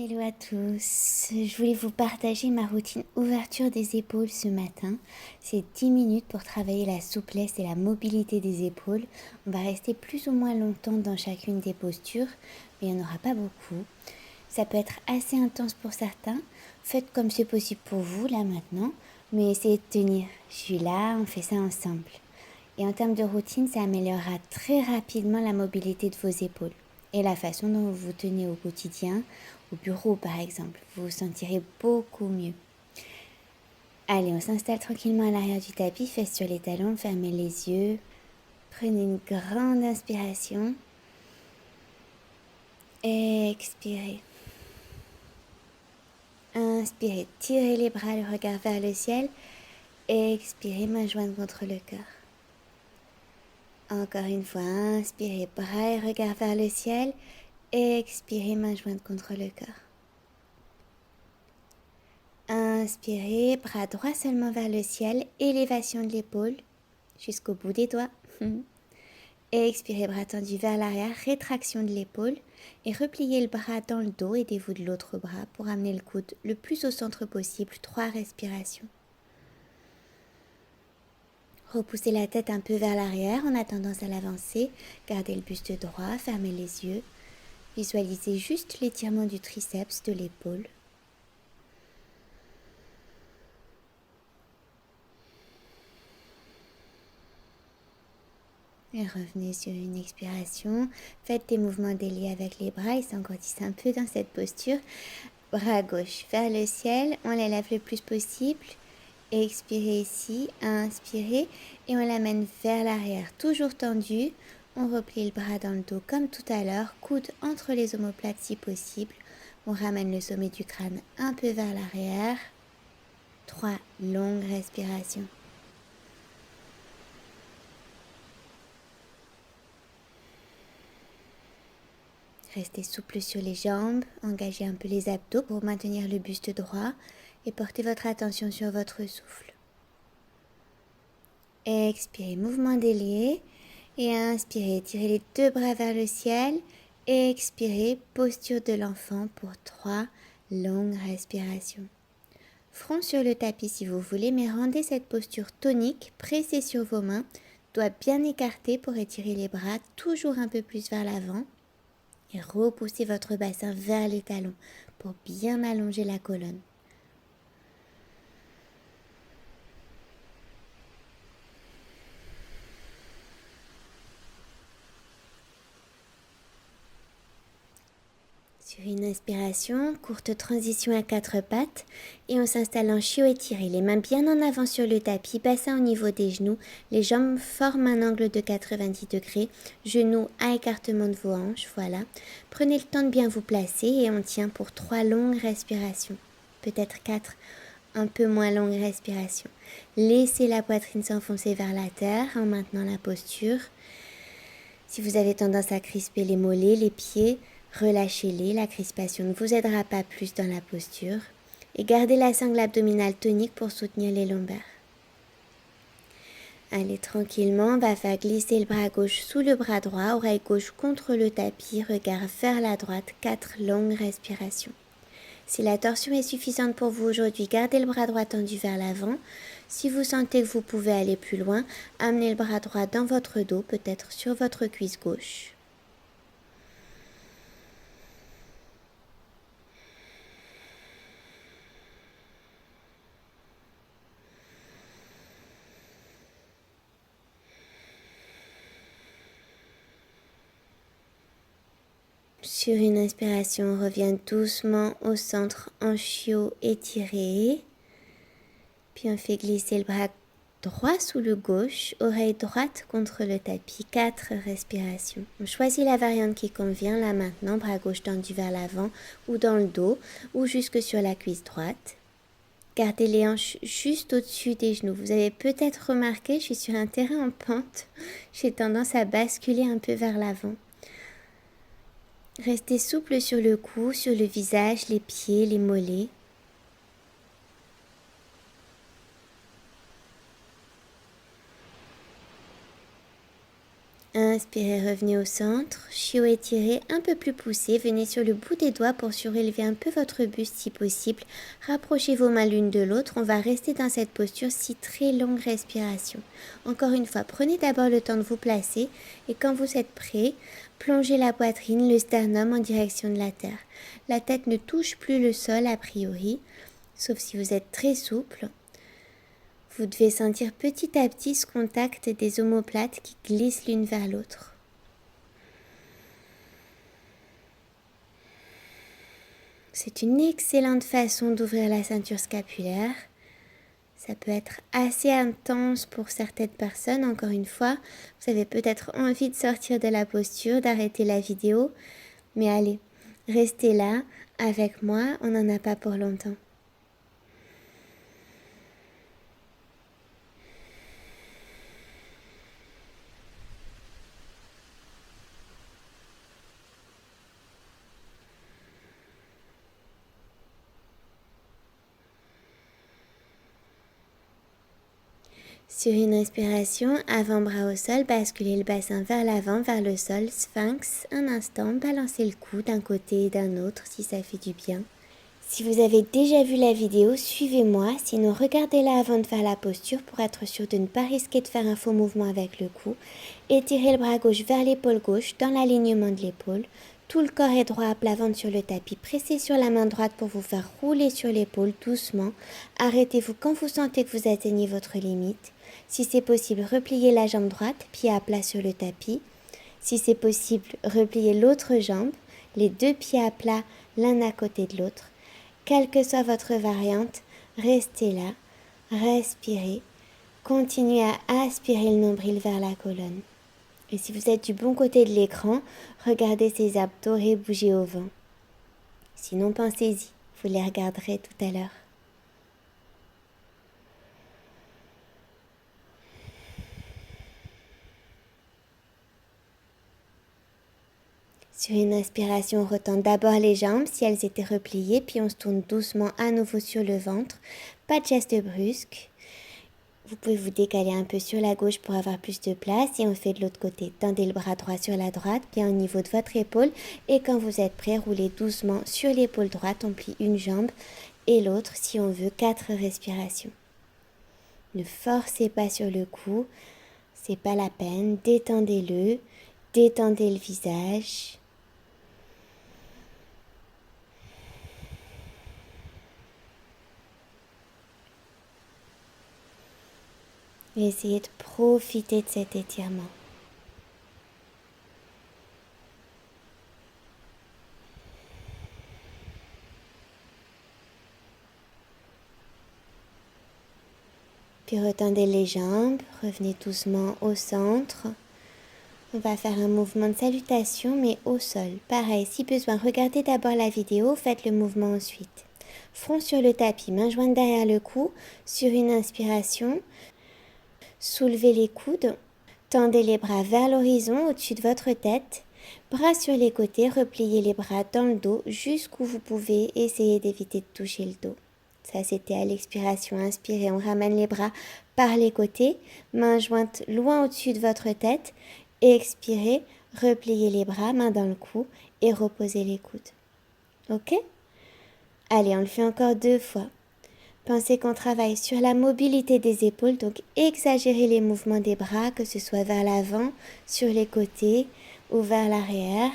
Hello à tous, je voulais vous partager ma routine ouverture des épaules ce matin. C'est 10 minutes pour travailler la souplesse et la mobilité des épaules. On va rester plus ou moins longtemps dans chacune des postures, mais il n'y en aura pas beaucoup. Ça peut être assez intense pour certains. Faites comme c'est possible pour vous là maintenant, mais essayez de tenir. Je suis là, on fait ça ensemble. Et en termes de routine, ça améliorera très rapidement la mobilité de vos épaules et la façon dont vous vous tenez au quotidien, au bureau par exemple. Vous vous sentirez beaucoup mieux. Allez, on s'installe tranquillement à l'arrière du tapis, fesses sur les talons, fermez les yeux. Prenez une grande inspiration. Expirez. Inspirez, tirez les bras, le regard vers le ciel. Expirez, main jointe contre le cœur. Encore une fois, inspirez, bras et regard vers le ciel. Expirez, main jointe contre le cœur. Inspirez, bras droits seulement vers le ciel, élévation de l'épaule jusqu'au bout des doigts. Expirez, bras tendus vers l'arrière, rétraction de l'épaule et repliez le bras dans le dos, aidez-vous de l'autre bras pour amener le coude le plus au centre possible, 3 respirations. Repoussez la tête un peu vers l'arrière, on a tendance à l'avancer, gardez le buste droit, fermez les yeux, visualisez juste l'étirement du triceps de l'épaule. Et revenez sur une expiration. Faites des mouvements déliés avec les bras. Ils s'engourdissent un peu dans cette posture. Bras gauche vers le ciel. On l'élève le plus possible. Expirez ici. Inspirez. Et on l'amène vers l'arrière. Toujours tendu. On replie le bras dans le dos comme tout à l'heure. Coude entre les omoplates si possible. On ramène le sommet du crâne un peu vers l'arrière. 3 longues respirations. Restez souple sur les jambes, engagez un peu les abdos pour maintenir le buste droit et portez votre attention sur votre souffle. Expirez, mouvement délié et inspirez, tirez les 2 bras vers le ciel. Expirez, posture de l'enfant pour 3 longues respirations. Front sur le tapis si vous voulez, mais rendez cette posture tonique, pressez sur vos mains, doigts bien écartés pour étirer les bras toujours un peu plus vers l'avant. Et repoussez votre bassin vers les talons pour bien allonger la colonne. Sur une inspiration, courte transition à 4 pattes et on s'installe en chiot étiré. Les mains bien en avant sur le tapis, bassin au niveau des genoux. Les jambes forment un angle de 90 degrés. Genoux à écartement de vos hanches, voilà. Prenez le temps de bien vous placer et on tient pour 3 longues respirations. Peut-être 4, un peu moins longues respirations. Laissez la poitrine s'enfoncer vers la terre en maintenant la posture. Si vous avez tendance à crisper les mollets, les pieds, relâchez-les, la crispation ne vous aidera pas plus dans la posture. Et gardez la sangle abdominale tonique pour soutenir les lombaires. Allez, tranquillement, on va faire glisser le bras gauche sous le bras droit, oreille gauche contre le tapis, regard vers la droite, 4 longues respirations. Si la torsion est suffisante pour vous aujourd'hui, gardez le bras droit tendu vers l'avant. Si vous sentez que vous pouvez aller plus loin, amenez le bras droit dans votre dos, peut-être sur votre cuisse gauche. Sur une inspiration, on revient doucement au centre en chiot étiré. Puis on fait glisser le bras droit sous le gauche, oreille droite contre le tapis, 4 respirations. On choisit la variante qui convient là maintenant, bras gauche tendu vers l'avant ou dans le dos ou jusque sur la cuisse droite. Gardez les hanches juste au-dessus des genoux. Vous avez peut-être remarqué, je suis sur un terrain en pente. J'ai tendance à basculer un peu vers l'avant. Restez souple sur le cou, sur le visage, les pieds, les mollets. Inspirez, revenez au centre, chiot étiré, un peu plus poussé, venez sur le bout des doigts pour surélever un peu votre buste si possible. Rapprochez vos mains l'une de l'autre, on va rester dans cette posture, si très longue respiration. Encore une fois, prenez d'abord le temps de vous placer et quand vous êtes prêt, plongez la poitrine, le sternum en direction de la terre. La tête ne touche plus le sol a priori, sauf si vous êtes très souple. Vous devez sentir petit à petit ce contact des omoplates qui glissent l'une vers l'autre. C'est une excellente façon d'ouvrir la ceinture scapulaire. Ça peut être assez intense pour certaines personnes. Encore une fois, vous avez peut-être envie de sortir de la posture, d'arrêter la vidéo. Mais allez, restez là avec moi, on n'en a pas pour longtemps. Sur une inspiration, avant-bras au sol, basculez le bassin vers l'avant, vers le sol, sphinx, un instant, balancez le cou d'un côté et d'un autre si ça fait du bien. Si vous avez déjà vu la vidéo, suivez-moi, sinon regardez-la avant de faire la posture pour être sûr de ne pas risquer de faire un faux mouvement avec le cou. Étirez le bras gauche vers l'épaule gauche, dans l'alignement de l'épaule. Tout le corps est droit à plat ventre sur le tapis. Pressez sur la main droite pour vous faire rouler sur l'épaule doucement. Arrêtez-vous quand vous sentez que vous atteignez votre limite. Si c'est possible, repliez la jambe droite, pied à plat sur le tapis. Si c'est possible, repliez l'autre jambe, les deux pieds à plat l'un à côté de l'autre. Quelle que soit votre variante, restez là, respirez, continuez à aspirer le nombril vers la colonne. Et si vous êtes du bon côté de l'écran, regardez ces abdos bouger au vent. Sinon, pensez-y, vous les regarderez tout à l'heure. Sur une inspiration, on retend d'abord les jambes si elles étaient repliées, puis on se tourne doucement à nouveau sur le ventre. Pas de geste brusque. Vous pouvez vous décaler un peu sur la gauche pour avoir plus de place et on fait de l'autre côté. Tendez le bras droit sur la droite, bien au niveau de votre épaule et quand vous êtes prêt, roulez doucement sur l'épaule droite, on plie une jambe et l'autre si on veut 4 respirations. Ne forcez pas sur le cou, c'est pas la peine, détendez-le, détendez le visage. Et essayez de profiter de cet étirement. Puis retendez les jambes, revenez doucement au centre. On va faire un mouvement de salutation mais au sol. Pareil, si besoin, regardez d'abord la vidéo, faites le mouvement ensuite. Front sur le tapis, main jointe derrière le cou, sur une inspiration. Soulevez les coudes, tendez les bras vers l'horizon au-dessus de votre tête. Bras sur les côtés, repliez les bras dans le dos jusqu'où vous pouvez, essayez d'éviter de toucher le dos. Ça, c'était à l'expiration. Inspirez, on ramène les bras par les côtés, main jointe loin au-dessus de votre tête. Expirez, repliez les bras, main dans le cou et reposez les coudes. Ok? Allez, on le fait encore 2 fois. Pensez qu'on travaille sur la mobilité des épaules, donc exagérez les mouvements des bras, que ce soit vers l'avant, sur les côtés ou vers l'arrière.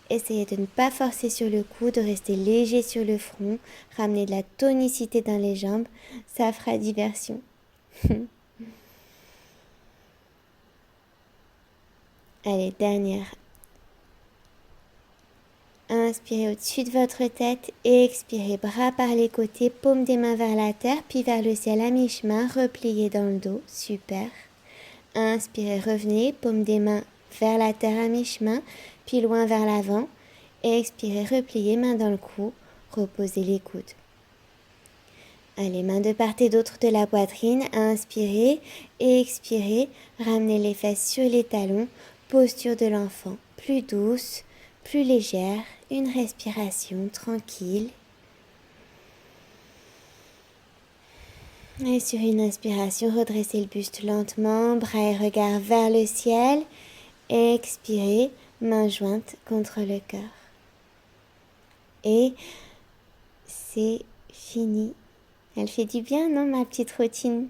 Essayez de ne pas forcer sur le cou, de rester léger sur le front, ramener de la tonicité dans les jambes, ça fera diversion. Allez, dernière. Inspirez au-dessus de votre tête et expirez, bras par les côtés, paume des mains vers la terre, puis vers le ciel à mi-chemin, repliez dans le dos, super. Inspirez, revenez, paume des mains vers la terre à mi-chemin, puis loin vers l'avant. Et expirez, repliez, main dans le cou, reposez les coudes. Allez, mains de part et d'autre de la poitrine, inspirez et expirez, ramenez les fesses sur les talons, posture de l'enfant, plus douce, plus légère, une respiration tranquille. Et sur une inspiration, redressez le buste lentement, bras et regard vers le ciel. Expirez, main jointe contre le cœur. Et c'est fini. Elle fait du bien, non, ma petite routine?